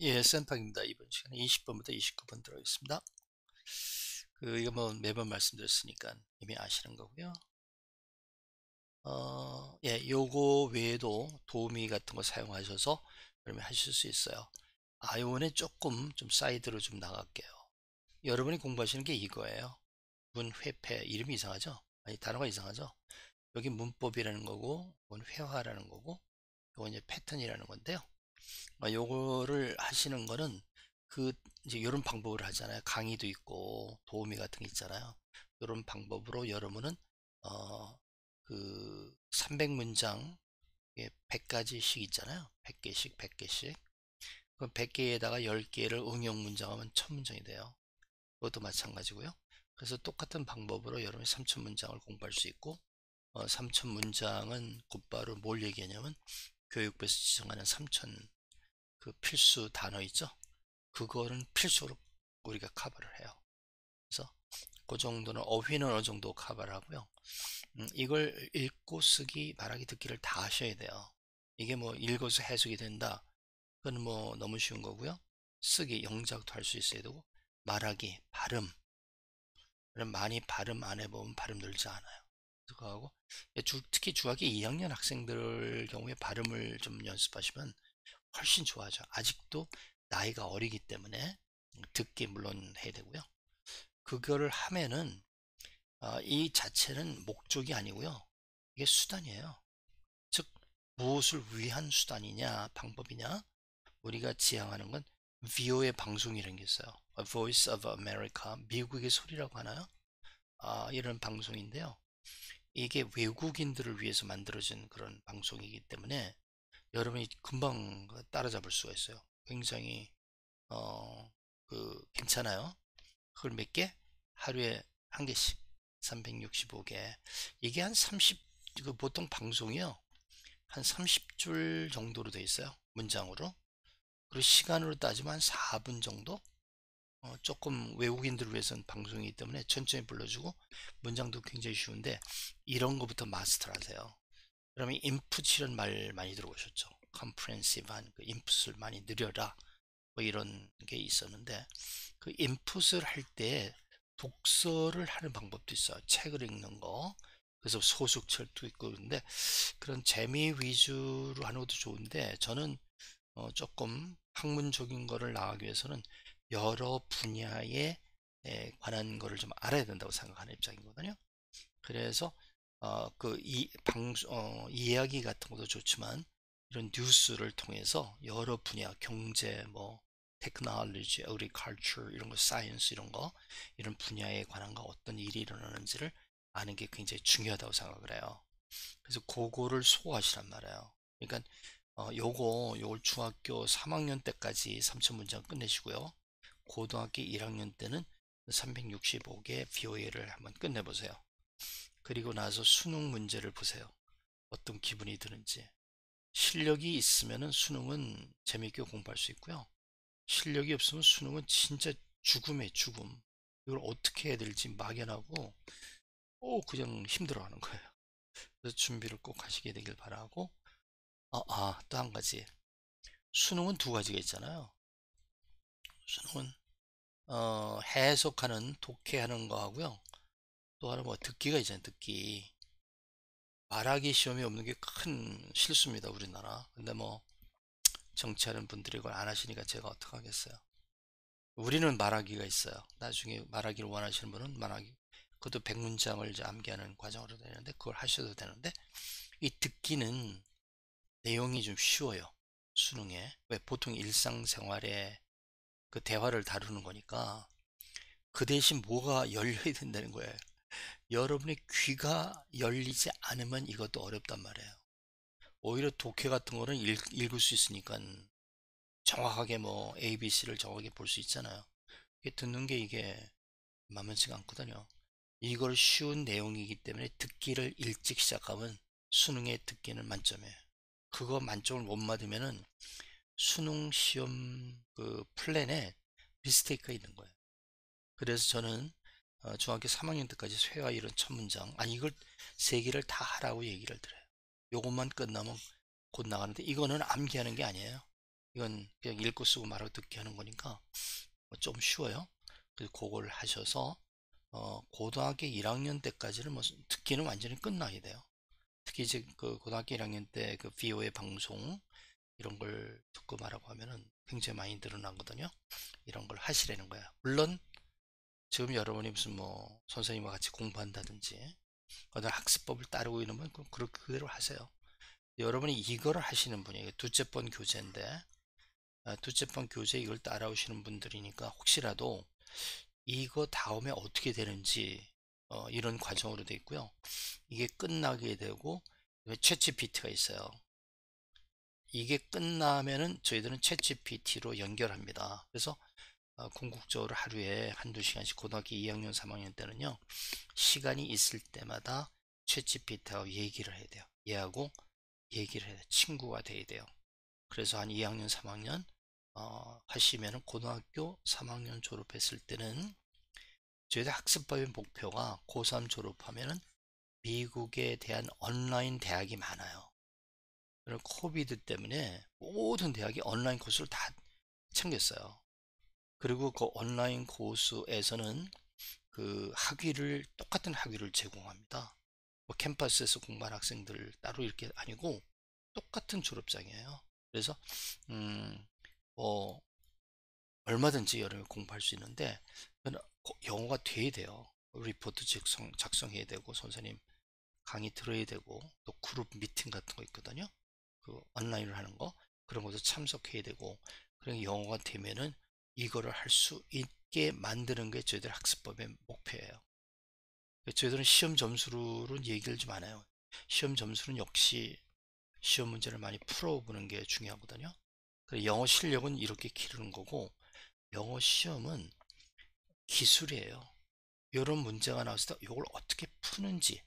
예, 센터입니다. 이번 시간에 20번부터 29번 들어있습니다. 이거 뭐 매번 말씀드렸으니까 이미 아시는 거고요. 예, 요거 외에도 도우미 같은 거 사용하셔서 그러면 하실 수 있어요. 요번에 조금 좀 사이드로 좀 나갈게요. 여러분이 공부하시는 게 이거예요. 문회패, 이름이 이상하죠? 아니, 단어가 이상하죠? 여기 문법이라는 거고, 이건 회화라는 거고, 이건 이제 패턴이라는 건데요. 요거를 하시는 거는 이제 이런 방법을 하잖아요. 강의도 있고 도우미 같은 게 있잖아요. 이런 방법으로 여러분은 어, 300문장 100가지씩 있잖아요. 100개씩 100개씩. 그럼 100개에다가 10개를 응용 문장하면 1000문장이 돼요. 그것도 마찬가지고요. 그래서 똑같은 방법으로 여러분이 3000문장을 공부할 수 있고 3000문장은 곧바로 뭘 얘기하냐면 교육부에서 지정하는 3000 필수 단어 있죠? 그거는 필수로 우리가 커버를 해요. 그래서 그 정도는 어휘는 어느 정도 커버를 하고요. 이걸 읽고 쓰기, 말하기, 듣기를 다 하셔야 돼요. 이게 뭐 읽어서 해석이 된다. 그건 뭐 너무 쉬운 거고요. 쓰기, 영작도 할 수 있어야 되고, 말하기, 발음. 많이 발음 안 해보면 발음 늘지 않아요. 그거 하고, 특히 중학교 2학년 학생들 경우에 발음을 좀 연습하시면 훨씬 좋아져. 아직도 나이가 어리기 때문에 듣기 물론 해야 되고요. 그거를 하면은 이 자체는 목적이 아니고요. 이게 수단이에요. 즉 무엇을 위한 수단이냐 방법이냐 우리가 지향하는 건 VO의 방송이라는 게 있어요. A Voice of America, 미국의 소리라고 하나요? 이런 방송인데요. 이게 외국인들을 위해서 만들어진 그런 방송이기 때문에 여러분이 금방 따라잡을 수가 있어요. 굉장히 어, 괜찮아요. 그걸 몇 개? 하루에 한 개씩. 365개. 이게 한 30, 보통 방송이요. 한 30줄 정도로 돼 있어요. 문장으로. 그리고 시간으로 따지면 한 4분 정도? 조금 외국인들을 위해서는 방송이기 때문에 천천히 불러주고, 문장도 굉장히 쉬운데, 이런 거부터 마스터 하세요. 그러면 인풋이라는 말 많이 들어보셨죠? 컴프렌시브한 그 인풋을 많이 늘려라. 뭐 이런 게 있었는데, 그 인풋을 할 때 독서를 하는 방법도 있어요. 책을 읽는 거. 그래서 소설책도 있고 그런데 그런 재미 위주로 하는 것도 좋은데 저는 조금 학문적인 거를 나가기 위해서는 여러 분야에 관한 거를 좀 알아야 된다고 생각하는 입장이거든요. 그래서 이야기 같은 것도 좋지만 이런 뉴스를 통해서 여러 분야 경제 뭐 테크놀로지, agriculture 이런 거, 사이언스 이런 거 이런 분야에 관한 거 어떤 일이 일어나는지를 아는 게 굉장히 중요하다고 생각을 해요. 그래서 그거를 소화하시란 말이에요. 그러니까 요걸 중학교 3학년 때까지 3000문장 끝내시고요. 고등학교 1학년 때는 365개 VOA를 한번 끝내보세요. 그리고 나서 수능 문제를 보세요. 어떤 기분이 드는지. 실력이 있으면 수능은 재미있게 공부할 수 있고요. 실력이 없으면 수능은 진짜 죽음의 죽음. 이걸 어떻게 해야 될지 막연하고, 그냥 힘들어하는 거예요. 그래서 준비를 꼭 하시게 되길 바라고, 또 한 가지. 수능은 두 가지가 있잖아요. 수능은, 해석하는, 독해하는 거 하고요. 또 하나 뭐 듣기가 있잖아요, 듣기. 말하기 시험이 없는 게 큰 실수입니다, 우리나라. 근데 뭐, 정치하는 분들이 이걸 안 하시니까 제가 어떡하겠어요. 우리는 말하기가 있어요. 나중에 말하기를 원하시는 분은 말하기. 그것도 100문장을 이제 암기하는 과정으로 되는데, 그걸 하셔도 되는데, 이 듣기는 내용이 좀 쉬워요. 수능에. 왜 보통 일상생활에 그 대화를 다루는 거니까, 그 대신 뭐가 열려야 된다는 거예요. 여러분의 귀가 열리지 않으면 이것도 어렵단 말이에요. 오히려 독해 같은 거는 읽을 수 있으니까 정확하게 뭐 ABC를 정확하게 볼 수 있잖아요. 이게 듣는 게 이게 만만치가 않거든요. 이걸 쉬운 내용이기 때문에 듣기를 일찍 시작하면 수능에 듣기는 만점이에요. 그거 만점을 못 받으면은 수능 시험 플랜에 미스테이크가 있는 거예요. 그래서 저는 중학교 3학년 때까지 회화 이런 첫 문장 이걸 세 개를 다 하라고 얘기를 드려요. 요것만 끝나면 곧 나가는데 이거는 암기하는 게 아니에요. 이건 그냥 읽고 쓰고 말하고 듣기 하는 거니까 좀 쉬워요. 그래서 그걸 하셔서 고등학교 1학년 때까지는 뭐 듣기는 완전히 끝나게 돼요. 특히 이제 그 고등학교 1학년 때 그 VOA 방송 이런 걸 듣고 말하고 하면은 굉장히 많이 늘어나거든요. 이런 걸 하시라는 거야. 물론 지금 여러분이 무슨 뭐 선생님과 같이 공부한다든지 어떤 학습법을 따르고 있는 분 그렇게 그대로 하세요. 여러분이 이거를 하시는 분이 두째 번 교재인데 두째 번 교재 이걸 따라오시는 분들이니까 혹시라도 이거 다음에 어떻게 되는지 이런 과정으로 되어 있고요. 이게 끝나게 되고 챗GPT가 있어요. 이게 끝나면은 저희들은 챗GPT로 연결합니다. 그래서 궁극적으로 하루에 한두 시간씩 고등학교 2학년 3학년 때는요 시간이 있을 때마다 챗GPT하고 얘기를 해야 돼요. 얘하고 얘기를 해야 돼요. 친구가 돼야 돼요. 그래서 한 2학년 3학년 하시면은 고등학교 3학년 졸업했을 때는 저희들 학습법의 목표가 고3 졸업하면은 미국에 대한 온라인 대학이 많아요. 그리고 코비드 때문에 모든 대학이 온라인 코스를 다 챙겼어요. 그리고 그 온라인 코스에서는 그 학위를 똑같은 학위를 제공합니다. 뭐 캠퍼스에서 공부한 학생들 따로 이렇게 아니고 똑같은 졸업장이에요. 그래서 뭐 얼마든지 여름에 공부할 수 있는데 영어가 돼야 돼요. 리포트 작성해야 되고 선생님 강의 들어야 되고 또 그룹 미팅 같은 거 있거든요. 그 온라인으로 하는 거 그런 것도 참석해야 되고 그런 영어가 되면은 이거를 할 수 있게 만드는 게 저희들 학습법의 목표예요. 저희들은 시험 점수로는 얘기를 좀 안 해요. 시험 점수는 역시 시험 문제를 많이 풀어보는 게 중요하거든요. 영어 실력은 이렇게 기르는 거고 영어 시험은 기술이에요. 이런 문제가 나왔을 때 이걸 어떻게 푸는지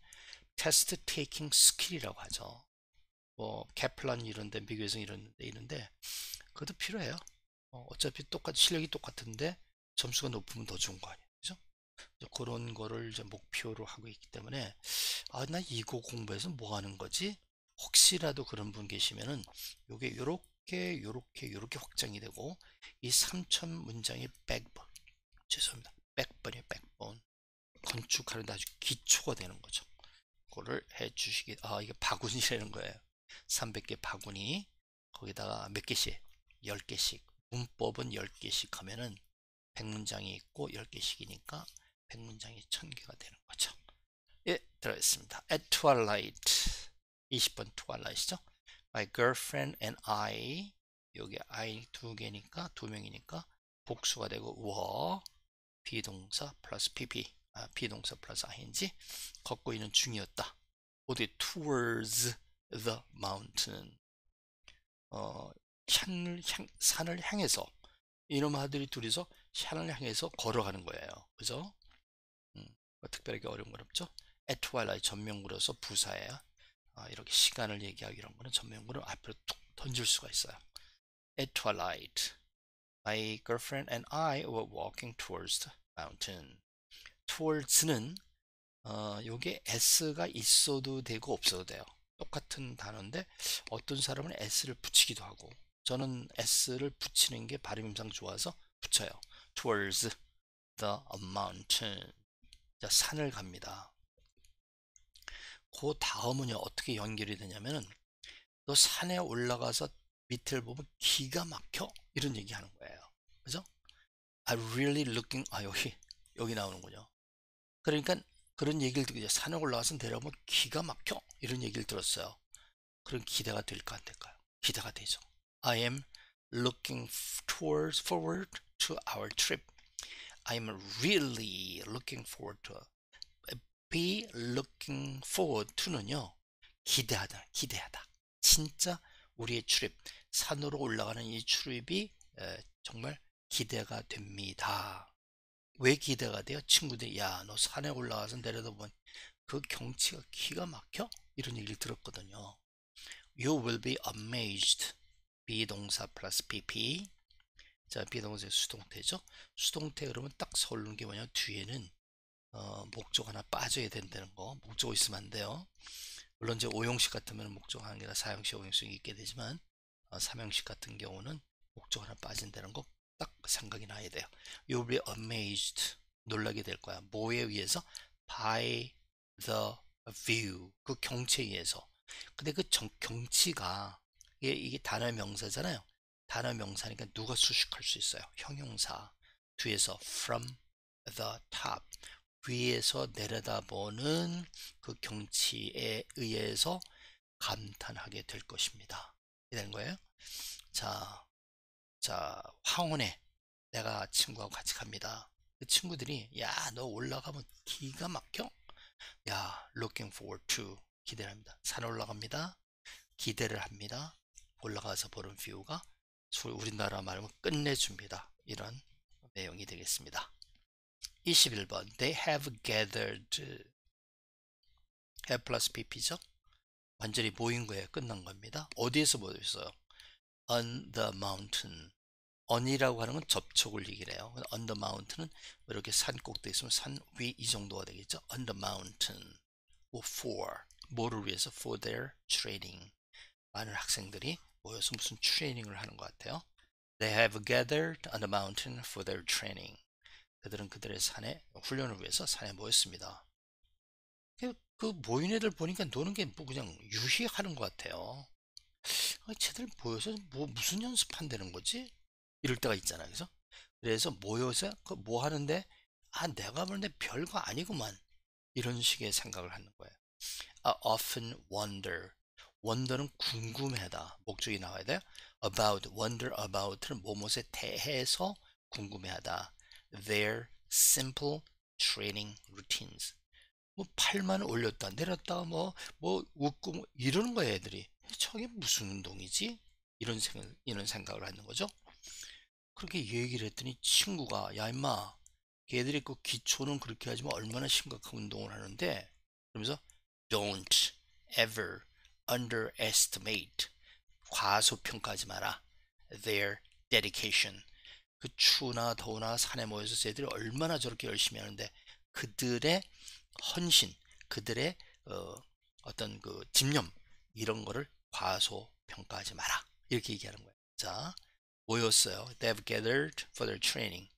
테스트 테이킹 스킬이라고 하죠. 뭐 캐플란 이런 데 미국에서 이런 데 있는데 그것도 필요해요. 어차피 실력이 똑같은데 점수가 높으면 더 좋은 거 아니에요. 그죠? 그런 거를 이제 목표로 하고 있기 때문에 나 이거 공부해서 뭐 하는 거지? 혹시라도 그런 분 계시면은 요게 요렇게 확장이 되고 이 3천 문장의 백번 죄송합니다. 백번이에요. 백번 건축하는데 아주 기초가 되는 거죠. 그거를 해 주시기 이게 바구니라는 거예요. 300개 바구니 거기다가 몇 개씩 10개씩 문법은 10개씩 하면은 100문장이 있고 10개씩이니까 100문장이 1000개가 되는 거죠. 예, 들어있습니다. At twilight 20번 twilight이죠. My girlfriend and I 여기 I 두 개니까 두 명이니까 복수가 되고 were 비동사 플러스 pp 비동사 플러스 ing 걷고 있는 중이었다. 어디 towards the mountain 산을 향해서 이놈 아들이 둘이서 산을 향해서 걸어가는 거예요. 그죠? 특별하게 어려운 건 없죠? at twilight 전명구로서 부사예요. 이렇게 시간을 얘기하고 이런 거는 전명구를 앞으로 툭 던질 수가 있어요. At twilight, my girlfriend and I were walking towards the mountain. towards는 요게 s가 있어도 되고 없어도 돼요. 똑같은 단어인데 어떤 사람은 s를 붙이기도 하고 저는 s를 붙이는 게 발음상 좋아서 붙여요. towards the mountain. 자, 산을 갑니다. 그 다음은요 어떻게 연결이 되냐면은 너 산에 올라가서 밑을 보면 기가 막혀 이런 얘기 하는 거예요. 그죠? I really looking 여기 나오는군요. 그러니까 그런 얘기를 듣고 이제 산에 올라가서 내려오면 기가 막혀 이런 얘기를 들었어요. 그런 기대가 될까 안 될까요? 기대가 되죠. I am looking forward to our trip. I am really looking forward to be looking forward to는요 기대하다 진짜 우리의 출입 산으로 올라가는 이 출입이 정말 기대가 됩니다. 왜 기대가 돼요? 친구들이 야 너 산에 올라가서 내려다보면 그 경치가 기가 막혀? 이런 얘기를 들었거든요. You will be amazed 비동사 플러스 pp 자 비동사의 수동태죠. 수동태 그러면 딱 서울는 게 뭐냐 뒤에는 목적 하나 빠져야 된다는 거. 목적 있으면 안 돼요. 물론 이제 5형식 같으면 목적 하는 게 아니라 4형식 5형식이 있게 되지만 3형식 같은 경우는 목적 하나 빠진다는 거 딱 생각이 나야 돼요. You'll be amazed. 놀라게 될 거야. 뭐에 의해서? By the view. 그 경치에 의해서. 근데 그 경치가 이게 단어 명사잖아요. 단어 명사니까 누가 수식할 수 있어요? 형용사. 뒤에서 from the top. 위에서 내려다보는 그 경치에 의해서 감탄하게 될 것입니다. 이렇게 되는 거예요. 자, 황혼에 내가 친구하고 같이 갑니다. 그 친구들이 야, 너 올라가면 기가 막혀. 야, looking forward to 기대를 합니다. 산 올라갑니다. 기대를 합니다. 올라가서 보는 뷰가 우리나라 말하면 끝내줍니다. 이런 내용이 되겠습니다. 21번 They have gathered have 플러스 pp죠. 완전히 모인 거예요. 끝난 겁니다. 어디에서 모였어요? On the mountain. on이라고 하는 건 접촉을 얘기해요. on the mountain은 이렇게 산 꼭대기 있으면 산 위 이 정도가 되겠죠. on the mountain. for 뭐를 위해서? for their training. 많은 학생들이 모여서 무슨 트레이닝을 하는 것 같아요. They have gathered on the mountain for their training. 그들은 그들의 산에 훈련을 위해서 산에 모였습니다. 그 모인 애들 보니까 노는 게 뭐 그냥 유희하는 것 같아요. 쟤들 모여서 뭐 무슨 연습한다는 거지? 이럴 때가 있잖아요. 그래서 모여서 뭐 하는데 내가 보는데 별거 아니구만. 이런 식의 생각을 하는 거예요. I often wonder. wonder는 궁금해하다. 목적이 나와야 돼요. about, wonder about는 뭐뭐에 대해서 궁금해하다. Their simple training routines. 뭐 팔만 올렸다 내렸다 뭐 웃고 뭐 이러는 거예요. 애들이 저게 무슨 운동이지? 이런 생각을 하는 거죠. 그렇게 얘기를 했더니 친구가 야 임마 걔들이 그 기초는 그렇게 하지만 얼마나 심각한 운동을 하는데 그러면서 don't ever underestimate 과소평가하지 마라 their dedication. 그 추나 더우나 산에 모여서 쟤들이 얼마나 저렇게 열심히 하는데 그들의 헌신, 그들의 어떤 그 집념 이런 거를 과소평가하지 마라 이렇게 얘기하는 거예요. 자, 모였어요. They've gathered for their training.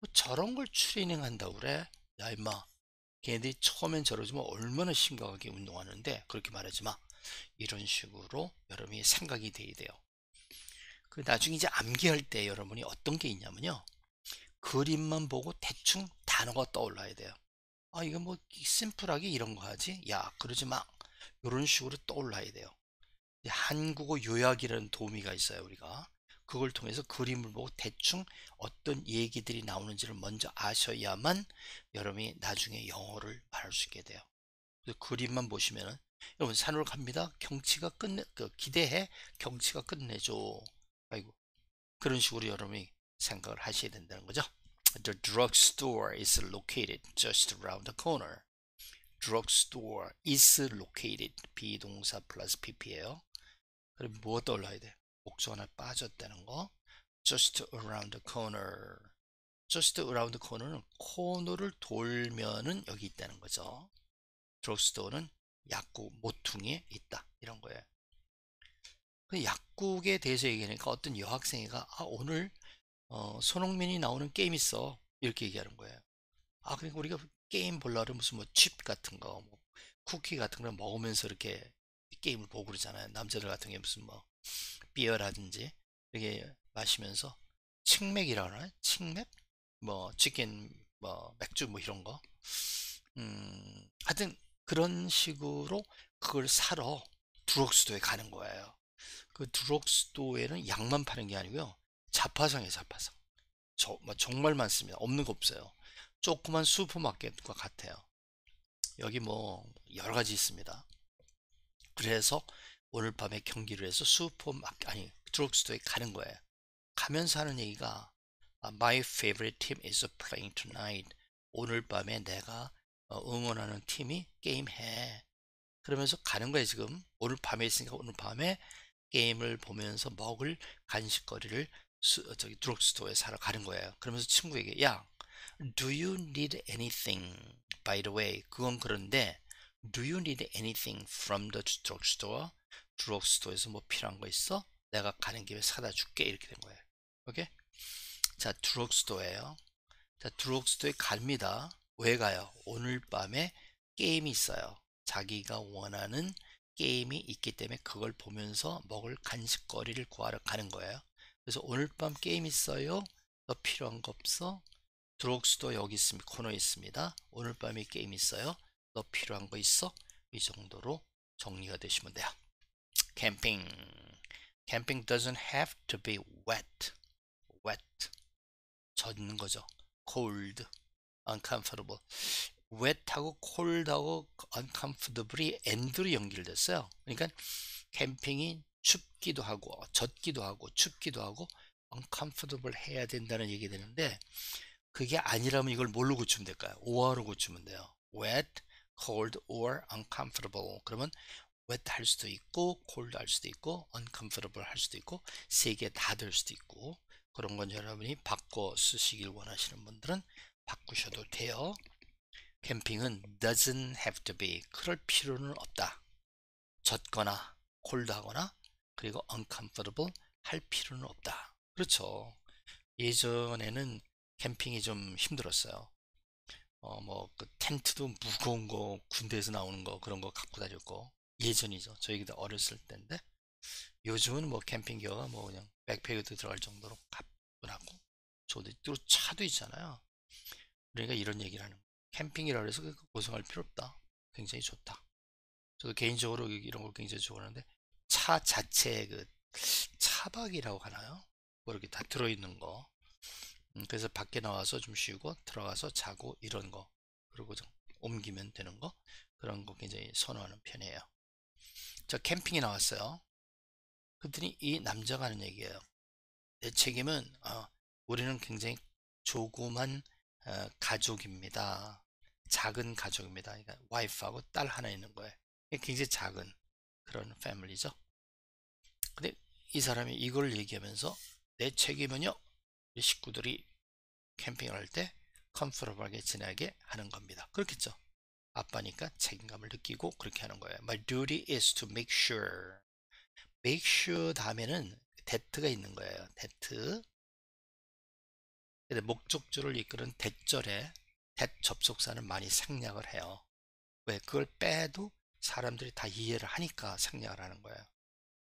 뭐 저런 걸 트레이닝 한다고 그래? 야 임마, 걔네들이 처음엔 저러지만 얼마나 심각하게 운동하는데 그렇게 말하지 마. 이런 식으로 여러분이 생각이 돼야 돼요. 그 나중에 이제 암기할 때 여러분이 어떤 게 있냐면요. 그림만 보고 대충 단어가 떠올라야 돼요. 이거 뭐 심플하게 이런 거 하지? 야, 그러지 마. 이런 식으로 떠올라야 돼요. 한국어 요약이라는 도우미가 있어요, 우리가. 그걸 통해서 그림을 보고 대충 어떤 얘기들이 나오는지를 먼저 아셔야만 여러분이 나중에 영어를 말할 수 있게 돼요. 그래서 그림만 보시면은 여러분 산으로 갑니다. 경치가 기대해. 경치가 끝내줘. 아이고. 그런 식으로 여러분이 생각을 하셔야 된다는 거죠. The drugstore is located just around the corner. drugstore is located. 비동사 플러스 pp예요. 그럼 뭐 떠올라야 돼? 목적 하나 빠졌다는 거. just around the corner. just around the corner는 코너를 돌면은 여기 있다는 거죠. drugstore는 약국 모퉁이에 있다. 이런 거예요. 그 약국에 대해서 얘기하니까 어떤 여학생이가 오늘 손흥민이 나오는 게임 있어. 이렇게 얘기하는 거예요. 그러니까 우리가 게임 보려면 무슨 뭐 칩 같은 거, 뭐 쿠키 같은 거 먹으면서 이렇게 게임을 보고 그러잖아요. 남자들 같은 게 무슨 뭐 비어라든지 이렇게 마시면서 칡맥이라고 하나요? 칡맥? 뭐 치킨, 뭐 맥주 뭐 이런 거. 하여튼 그런 식으로 그걸 사러 드럭스토어에 가는 거예요. 그 드럭스토어에는 약만 파는 게 아니고요. 자파상이에요, 자파상. 정말 많습니다. 없는 거 없어요. 조그만 슈퍼마켓과 같아요. 여기 뭐 여러 가지 있습니다. 그래서 오늘 밤에 경기를 해서 드럭스토어에 가는 거예요. 가면서 하는 얘기가 My favorite team is playing tonight. 오늘 밤에 내가 응원하는 팀이 게임해. 그러면서 가는 거예요. 지금 오늘 밤에 있으니까 오늘 밤에 게임을 보면서 먹을 간식거리를 드럭스토어에 사러 가는 거예요. 그러면서 친구에게 야, do you need anything? By the way, 그건 그런데 do you need anything from the drugstore? 드럭스토어에서 뭐 필요한 거 있어? 내가 가는 김에 사다 줄게. 이렇게 된 거예요. 오케이? 자, 드럭스토어예요. 자, 드럭스토어에 갑니다. 왜 가요? 오늘 밤에 게임이 있어요. 자기가 원하는 게임이 있기 때문에 그걸 보면서 먹을 간식거리를 구하러 가는 거예요. 그래서 오늘 밤 게임 있어요? 너 필요한 거 없어? 드럭스토어 여기 있습니다. 코너에 있습니다. 오늘 밤에 게임 있어요? 너 필요한 거 있어? 이 정도로 정리가 되시면 돼요. 캠핑. Camping doesn't have to be wet. wet. 젖는 거죠. cold, uncomfortable. wet하고 cold하고 uncomfortable이 and로 연결됐어요. 그러니까 캠핑이 춥기도 하고 젖기도 하고 춥기도 하고 uncomfortable 해야 된다는 얘기 되는데 그게 아니라면 이걸 뭘로 고치면 될까요? or로 고치면 돼요. wet, cold, or uncomfortable. 그러면 wet 할 수도 있고 cold 할 수도 있고 uncomfortable 할 수도 있고 세 개 다 될 수도 있고 그런 건 여러분이 바꿔 쓰시길 원하시는 분들은 바꾸셔도 돼요. 캠핑은 doesn't have to be 그럴 필요는 없다. 젖거나 콜드하거나 그리고 uncomfortable 할 필요는 없다. 그렇죠. 예전에는 캠핑이 좀 힘들었어요. 그 텐트도 무거운 거 군대에서 나오는 거 그런 거 갖고 다녔고 예전이죠. 저희가 어렸을 때인데 요즘은 뭐 캠핑 기어가 뭐 그냥 백팩에도 들어갈 정도로 가뿐하고 저도 또 차도 있잖아요. 그러니까 이런 얘기를 하는 거예요. 캠핑이라 해서 고생할 필요 없다. 굉장히 좋다. 저도 개인적으로 이런 걸 굉장히 좋아하는데 차 자체의 그 차박이라고 하나요? 뭐 이렇게 다 들어있는 거. 그래서 밖에 나와서 좀 쉬고 들어가서 자고 이런 거 그리고 좀 옮기면 되는 거 그런 거 굉장히 선호하는 편이에요. 저 캠핑에 나왔어요. 그랬더니 이 남자가 하는 얘기예요. 내 책임은 우리는 굉장히 조그만 가족입니다. 작은 가족입니다. 그러니까 와이프하고 딸 하나 있는 거예요. 굉장히 작은 그런 패밀리죠. 근데 이 사람이 이걸 얘기하면서 내 책임은요, 우리 식구들이 캠핑을 할 때 컴포러블하게 지내게 하는 겁니다. 그렇겠죠. 아빠니까 책임감을 느끼고 그렇게 하는 거예요. My duty is to make sure. make sure 다음에는 that가 있는 거예요. that. 근데 목적주를 이끄는 that절에 that 접속사는 많이 생략을 해요. 왜? 그걸 빼도 사람들이 다 이해를 하니까 생략을 하는 거예요.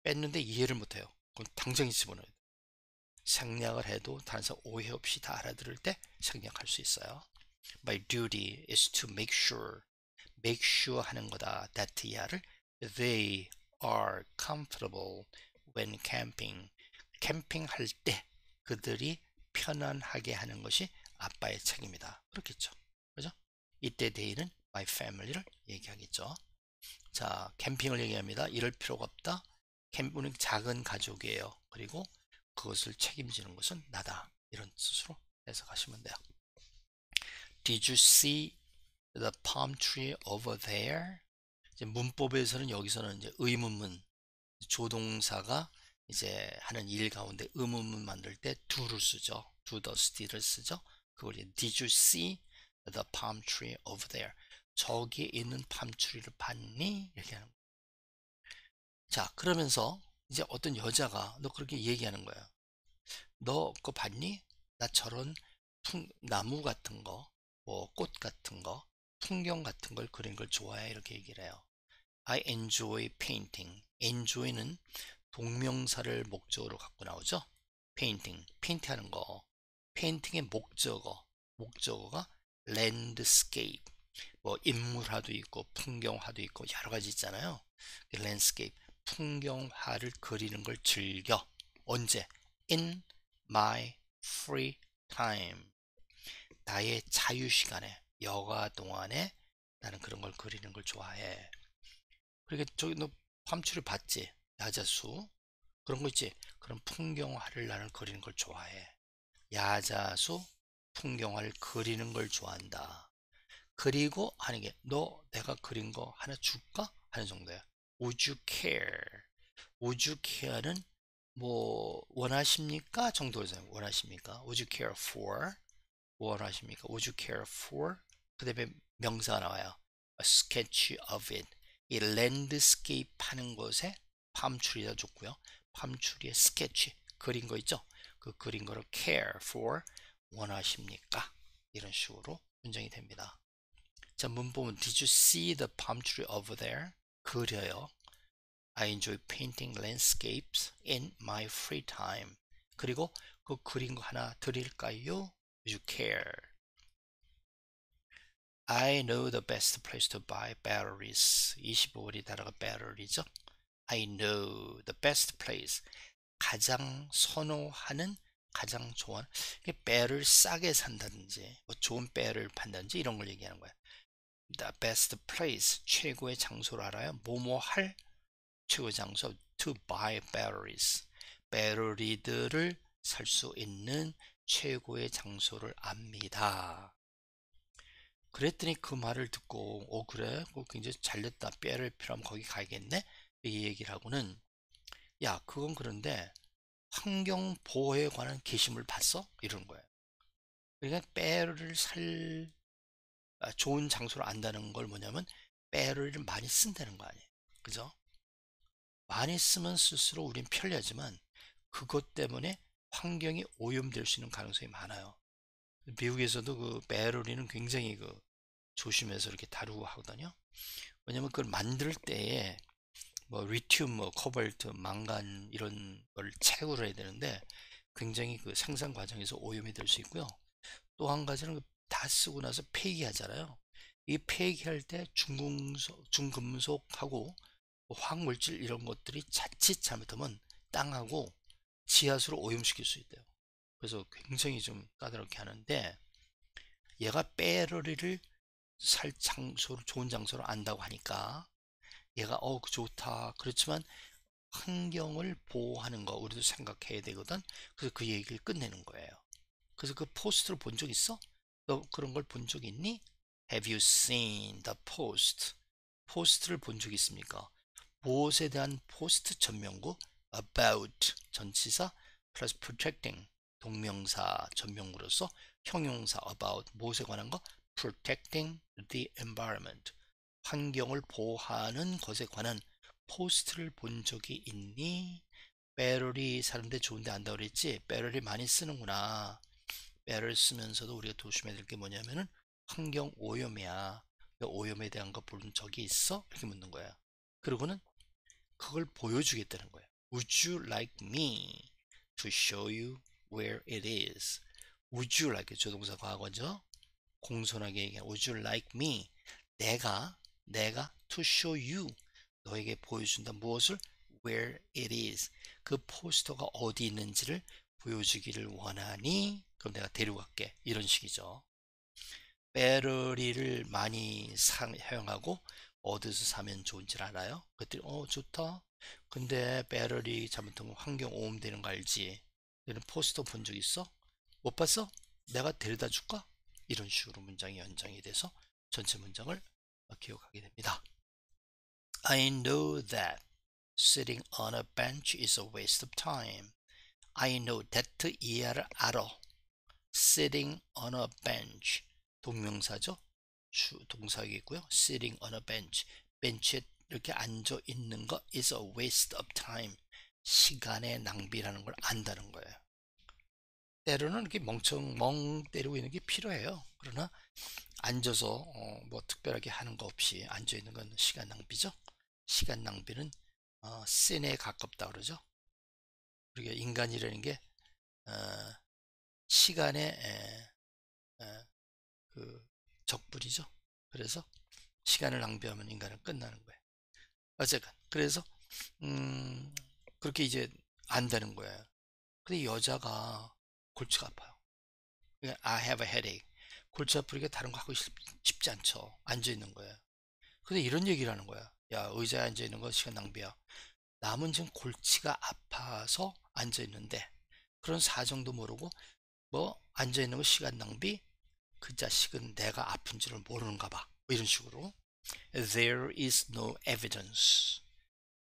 뺐는데 이해를 못해요. 그럼 당장 집어넣어요. 생략을 해도 다른 사람 오해 없이 다 알아들을 때 생략할 수 있어요. My duty is to make sure. make sure 하는 거다. that 이하를 they are comfortable when camping. 캠핑할 때 그들이 편안하게 하는 것이 아빠의 책임이다. 그렇겠죠. 그죠? 이때 they는 my family를 얘기하겠죠. 자, 캠핑을 얘기합니다. 이럴 필요가 없다. 캠핑은 작은 가족이에요. 그리고 그것을 책임지는 것은 나다. 이런 뜻으로 해석하시면 돼요. Did you see the palm tree over there? 이제 문법에서는 여기서는 이제 의문문, 조동사가 이제 하는 일 가운데 의문문 만들 때 do를 쓰죠. do, does, did를 쓰죠. 그걸 이제 Did you see the palm tree over there? 저기에 있는 팜트리를 봤니? 이렇게 하는 거예요. 자, 그러면서 이제 어떤 여자가 너 그렇게 얘기하는 거야. 너 그거 봤니? 나 저런 나무 같은 거, 뭐 꽃 같은 거, 풍경 같은 걸 그린 걸 좋아해. 이렇게 얘기를 해요. I enjoy painting. enjoy는 동명사를 목적으로 갖고 나오죠. painting, 페인트 하는 거. 페인팅의 목적어가 landscape. 뭐 인물화도 있고 풍경화도 있고 여러 가지 있잖아요. landscape, 풍경화를 그리는 걸 즐겨. 언제? In my free time. 나의 자유 시간에, 여가 동안에 나는 그런 걸 그리는 걸 좋아해. 그러니까 저기 너 팜추를 봤지? 야자수 그런 거 있지? 그런 풍경화를 나는 그리는 걸 좋아해. 야자수 풍경화를 그리는 걸 좋아한다. 그리고 하는 게 너 내가 그린 거 하나 줄까? 하는 정도야. Would you care? Would you care는 뭐 원하십니까? 정도잖아요. 원하십니까? Would you care for? 원하십니까? Would you care for? 그 다음에 명사가 나와요. A sketch of it. 이 랜드스케이프 하는 곳에 팜추리가 좋고요. 팜추리의 스케치 그린 거 있죠? 그 그린 거를 care for 원하십니까? 이런 식으로 문장이 됩니다. 자, 문법은 Did you see the palm tree over there? 그려요. I enjoy painting landscapes in my free time. 그리고 그 그린 거 하나 드릴까요? You care. I know the best place to buy batteries. 25원이 달러가 battery죠. I know the best place. 가장 선호하는, 가장 좋아하는. 배를 싸게 산다든지, 뭐 좋은 배를 판다든지 이런 걸 얘기하는 거야. The best place. 최고의 장소를 알아요. 뭐뭐 할 최고의 장소. To buy batteries. 배터리들을 살 수 있는 최고의 장소를 압니다. 그랬더니 그 말을 듣고 그래? 굉장히 잘됐다. 배를 필요하면 거기 가야겠네? 이 얘기를 하고는 야 그건 그런데 환경보호에 관한 게시물 봤어? 이러는 거예요. 그러니까 배를 좋은 장소를 안다는 걸 뭐냐면 배터리를 많이 쓴다는 거 아니에요. 그죠? 많이 쓰면 쓸수록 우린 편리하지만 그것 때문에 환경이 오염될 수 있는 가능성이 많아요. 미국에서도 그 배터리는 굉장히 조심해서 이렇게 다루고 하거든요. 왜냐면 그걸 만들 때에 뭐 리튬, 뭐 코발트, 망간 이런 걸 채굴을 해야 되는데 굉장히 그 생산 과정에서 오염이 될 수 있고요. 또 한 가지는 다 쓰고 나서 폐기하잖아요. 이 폐기할 때 중금속하고 화학물질 이런 것들이 자칫 잘못하면 땅하고 지하수로 오염시킬 수 있대요. 그래서 굉장히 좀 까다롭게 하는데 얘가 배터리를 살 장소를 좋은 장소로 안다고 하니까 얘가 좋다. 그렇지만 환경을 보호하는 거 우리도 생각해야 되거든. 그래서 그 얘기를 끝내는 거예요. 그래서 그 포스트를 본 적 있어? 너 그런 걸 본 적 있니? Have you seen the post? 포스트를 본 적 있습니까? 무엇에 대한 포스트 전명구 about 전치사 플러스 protecting 동명사 전명구로서 형용사 about 무엇에 관한 거 protecting the environment 환경을 보호하는 것에 관한 포스트를 본 적이 있니? 배럴이 사는데 좋은데 안다고 그랬지? 배럴이 많이 쓰는구나. 배럴 쓰면서도 우리가 조심해야 될 게 뭐냐면은 환경 오염이야. 오염에 대한 거 본 적이 있어? 이렇게 묻는 거야. 그리고는 그걸 보여주겠다는 거야. Would you like me to show you where it is? Would you like 조동사 과거죠? 공손하게 얘기하는 Would you like me? 내가 to show you 너에게 보여준다. 무엇을? Where it is. 그 포스터가 어디 있는지를 보여주기를 원하니? 그럼 내가 데려갈게. 이런 식이죠. 배터리를 많이 사용하고 어디서 사면 좋은지 알아요? 그랬더니 좋다. 근데 배터리 잘못하면 환경 오염되는 거 알지? 너는 포스터 본 적 있어? 못 봤어? 내가 데려다 줄까? 이런 식으로 문장이 연장이 돼서 전체 문장을 기억하게 됩니다. I know that sitting on a bench is a waste of time. I know that 이하를 알아. Sitting on a bench 동명사죠. 동사이고요. Sitting on a bench 벤치에 이렇게 앉아 있는 거 is a waste of time. 시간의 낭비라는 걸 안다는 거예요. 때로는 이렇게 멍 때리고 있는 게 필요해요. 그러나 앉아서 뭐 특별하게 하는 거 없이 앉아 있는 건 시간 낭비죠. 시간 낭비는 신에 가깝다 그러죠. 우리가 인간이라는 게 시간의 그 적불이죠. 그래서 시간을 낭비하면 인간은 끝나는 거예요. 어쨌건 그래서 그렇게 이제 안다는 거예요. 근데 여자가 골치가 아파요. I have a headache. 골치 아프니까 다른 거 하고 싶지 않죠. 앉아 있는 거예요. 근데 이런 얘기를 하는 거야. 야, 의자에 앉아 있는 거 시간 낭비야. 남은 지금 골치가 아파서 앉아 있는데 그런 사정도 모르고 뭐 앉아 있는 거 시간 낭비? 그 자식은 내가 아픈 줄을 모르는가 봐. 뭐 이런 식으로. There is no evidence.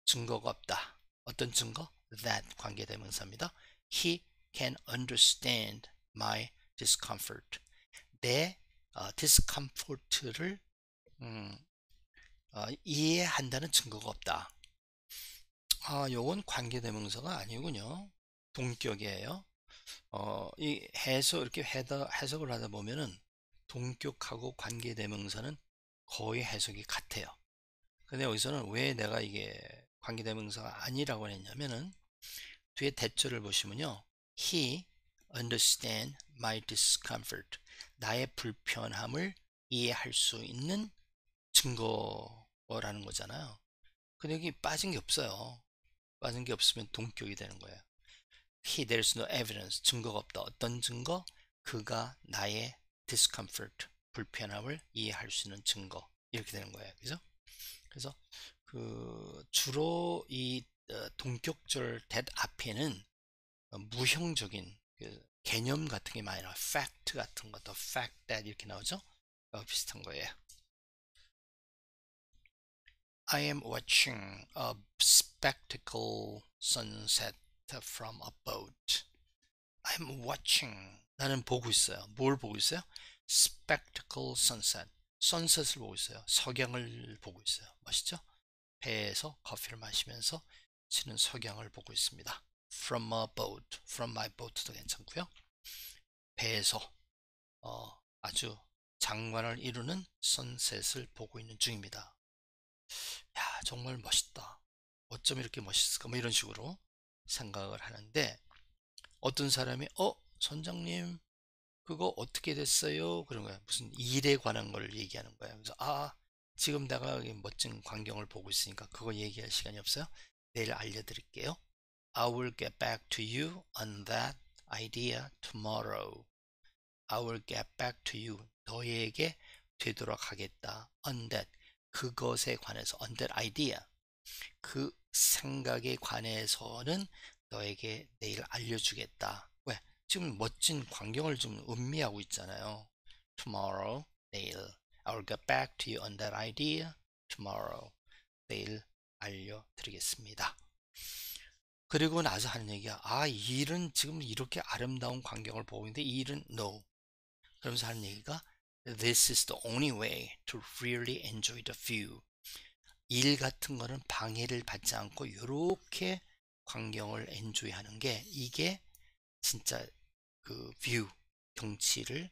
증거가 없다. 어떤 증거? That 관계대명사입니다. He can understand my discomfort. 내 discomfort를 이해한다는 증거가 없다. 요건 관계대명사가 아니군요. 동격이에요. 이 이렇게 해석을 하다 보면은 동격하고 관계대명사는 거의 해석이 같아요. 근데 여기서는 왜 내가 이게 관계대명사가 아니라고 했냐면은 뒤에 대절을 보시면요. He understand my discomfort. 나의 불편함을 이해할 수 있는 증거라는 거잖아요. 근데 여기 빠진 게 없어요. 빠진 게 없으면 동격이 되는 거예요. There's no evidence. 증거가 없다. 어떤 증거? 그가 나의 discomfort, 불편함을 이해할 수 있는 증거. 이렇게 되는 거예요. 그죠? 그래서 주로 이 동격절 that 앞에는 무형적인 개념 같은 게 많이 나와요. fact 같은 거, the fact that 이렇게 나오죠? 비슷한 거예요. I am watching a spectacle sunset from a boat. I'm watching. 나는 보고 있어요. 뭘 보고 있어요? spectacle sunset. sunset을 보고 있어요. 석양을 보고 있어요. 멋있죠? 배에서 커피를 마시면서 치는 석양을 보고 있습니다. From a boat, from my boat도 괜찮고요. 배에서 아주 장관을 이루는 선셋을 보고 있는 중입니다. 야, 정말 멋있다. 어쩜 이렇게 멋있을까? 뭐 이런 식으로 생각을 하는데 어떤 사람이 선장님 그거 어떻게 됐어요? 그런 거야. 무슨 일에 관한 걸 얘기하는 거야. 그래서 지금 내가 멋진 광경을 보고 있으니까 그거 얘기할 시간이 없어요. 내일 알려드릴게요. I will get back to you on that idea tomorrow. I will get back to you. 너에게 되도록 하겠다. On that. 그것에 관해서. On that idea. 그 생각에 관해서는 너에게 내일 알려주겠다. 왜? 지금 멋진 광경을 좀 음미하고 있잖아요. Tomorrow. 내일. I will get back to you on that idea. Tomorrow. 내일 알려드리겠습니다. 그리고 나서 하는 얘기야. 이 일은 지금 이렇게 아름다운 광경을 보고 있는데 이 일은 no. 그러면서 하는 얘기가 This is the only way to really enjoy the view. 일 같은 거는 방해를 받지 않고 이렇게 광경을 엔조이하는 게 이게 진짜 그 뷰, 경치를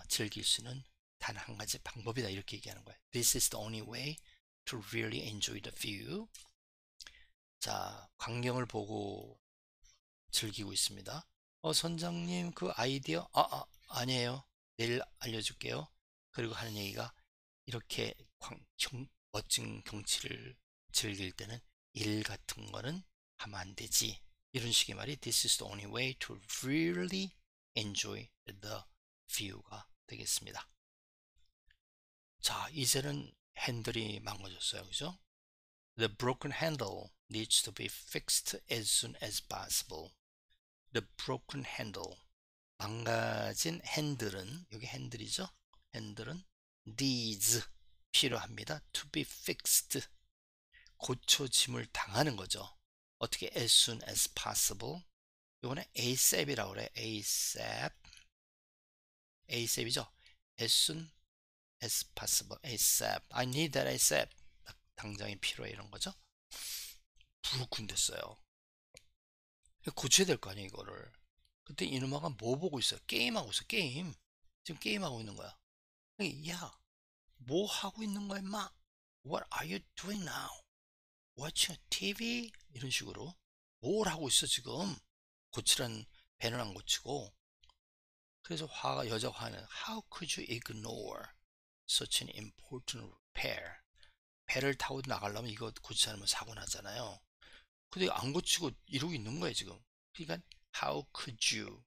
즐길 수 있는 단 한 가지 방법이다 이렇게 얘기하는 거예요. This is the only way to really enjoy the view. 자, 광경을 보고 즐기고 있습니다. 선장님 그 아이디어 아니에요. 내일 알려줄게요. 그리고 하는 얘기가 이렇게 멋진 경치를 즐길 때는 일 같은 거는 하면 안 되지. 이런 식의 말이 This is the only way to really enjoy the view가 되겠습니다. 자, 이제는 핸들이 망가졌어요. 그죠? The broken handle needs to be fixed as soon as possible. The broken handle. 망가진 핸들은, 여기 핸들이죠? 핸들은 needs. 필요합니다. To be fixed. 고쳐짐을 당하는 거죠. 어떻게 as soon as possible. 이거는 ASAP이라고 그래. ASAP. ASAP이죠. as soon as possible. ASAP. I need that ASAP. 당장이 필요해 이런 거죠. 부르군 됐어요. 고쳐야 될 거 아니에요 이거를. 그때 이놈아가 뭐 보고 있어요? 게임하고 있어. 게임. 지금 게임하고 있는 거야. 야, 뭐 하고 있는 거야 임마? What are you doing now? Watching TV? 이런 식으로 뭘 하고 있어 지금? 고치란 배는 안 고치고. 그래서 여자가 화는 How could you ignore such an important repair? 배를 타고 나가려면 이거 고치지 않으면 사고 나잖아요. 근데 안 고치고 이러고 있는 거예요 지금. 그러니까 How could you?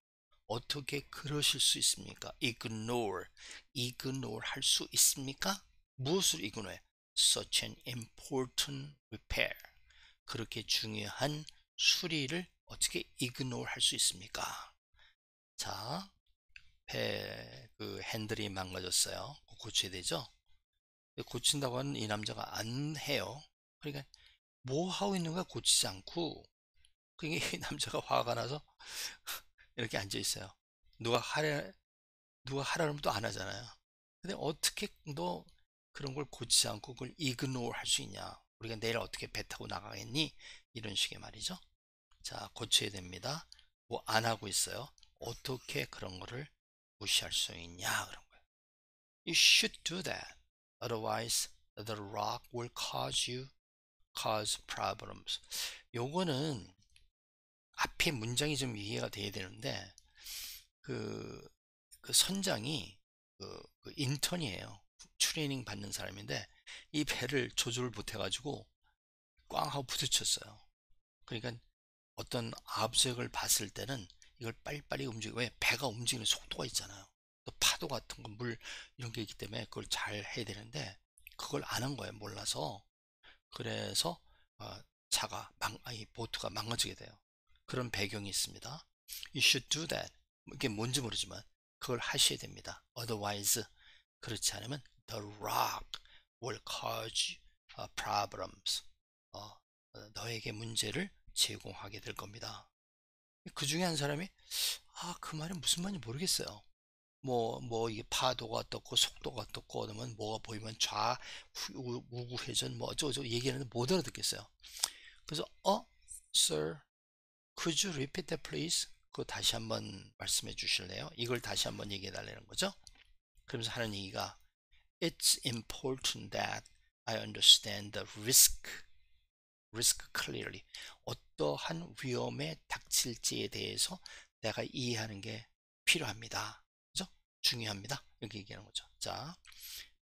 어떻게 그러실 수 있습니까? Ignore 할 수 있습니까? 무엇을 ignore? Such an important repair. 그렇게 중요한 수리를 어떻게 ignore 할 수 있습니까? 자, 그 핸들이 망가졌어요. 고쳐야 되죠? 고친다고 하는 이 남자가 안 해요. 그러니까 뭐 하고 있는 거야 고치지 않고. 그러니까 이 남자가 화가 나서 이렇게 앉아 있어요. 누가 하라면 또 안 하잖아요. 근데 어떻게 너 그런 걸 고치지 않고 그걸 ignore 할 수 있냐? 우리가 내일 어떻게 배 타고 나가겠니? 이런 식의 말이죠. 자, 고쳐야 됩니다. 뭐 안 하고 있어요. 어떻게 그런 거를 무시할 수 있냐 그런 거예요. You should do that. Otherwise, the rock will cause problems. 요거는 앞에 문장이 좀 이해가 돼야 되는데 그, 그 선장이 그 인턴이에요. 트레이닝 받는 사람인데 이 배를 조절을 못해가지고 꽝 하고 부딪혔어요. 그러니까 어떤 아브젝을 봤을 때는 이걸 빨리빨리 움직이고, 왜 배가 움직이는 속도가 있잖아요. 또 파도 같은 거, 물 이런 게 있기 때문에 그걸 잘 해야 되는데 그걸 안 한 거예요. 몰라서. 그래서 이 보트가 망가지게 돼요. 그런 배경이 있습니다. You should do that. 이게 뭔지 모르지만 그걸 하셔야 됩니다. Otherwise, 그렇지 않으면 the rock will cause problems. 너에게 문제를 제공하게 될 겁니다. 그 중에 한 사람이 그 말은 무슨 말인지 모르겠어요. 이게 파도가 어떻고 속도가 어떻고 그러면 뭐가 보이면 우구회전 뭐 어쩌고저쩌고 얘기하는데 못 알아듣겠어요. 그래서 sir, could you repeat that please? 그거 다시 한번 말씀해 주실래요? 이걸 다시 한번 얘기해 달라는 거죠. 그러면서 하는 얘기가 It's important that I understand the risk clearly. 어떠한 위험에 닥칠지에 대해서 내가 이해하는 게 필요합니다. 그죠? 중요합니다. 이렇게 얘기하는 거죠. 자,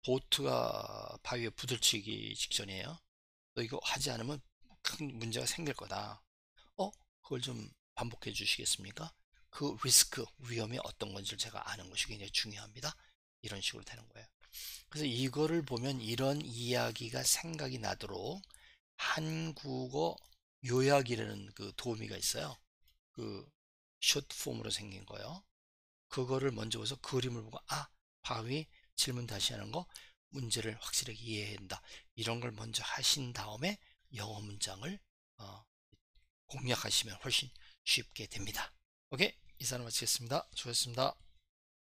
보트가 바위에 부딪히기 직전이에요. 너 이거 하지 않으면 큰 문제가 생길 거다. 그걸 좀 반복해 주시겠습니까? 그 리스크, 위험이 어떤 건지를 제가 아는 것이 굉장히 중요합니다. 이런 식으로 되는 거예요. 그래서 이거를 보면 이런 이야기가 생각이 나도록 한국어 요약이라는 그 도우미가 있어요. 그 숏폼으로 생긴 거요. 그거를 먼저 보서 그림을 보고 바위 질문 다시 하는 거 문제를 확실하게 이해해야 한다. 이런 걸 먼저 하신 다음에 영어 문장을 공략하시면 훨씬 쉽게 됩니다. 오케이, 이사를 마치겠습니다. 수고하셨습니다.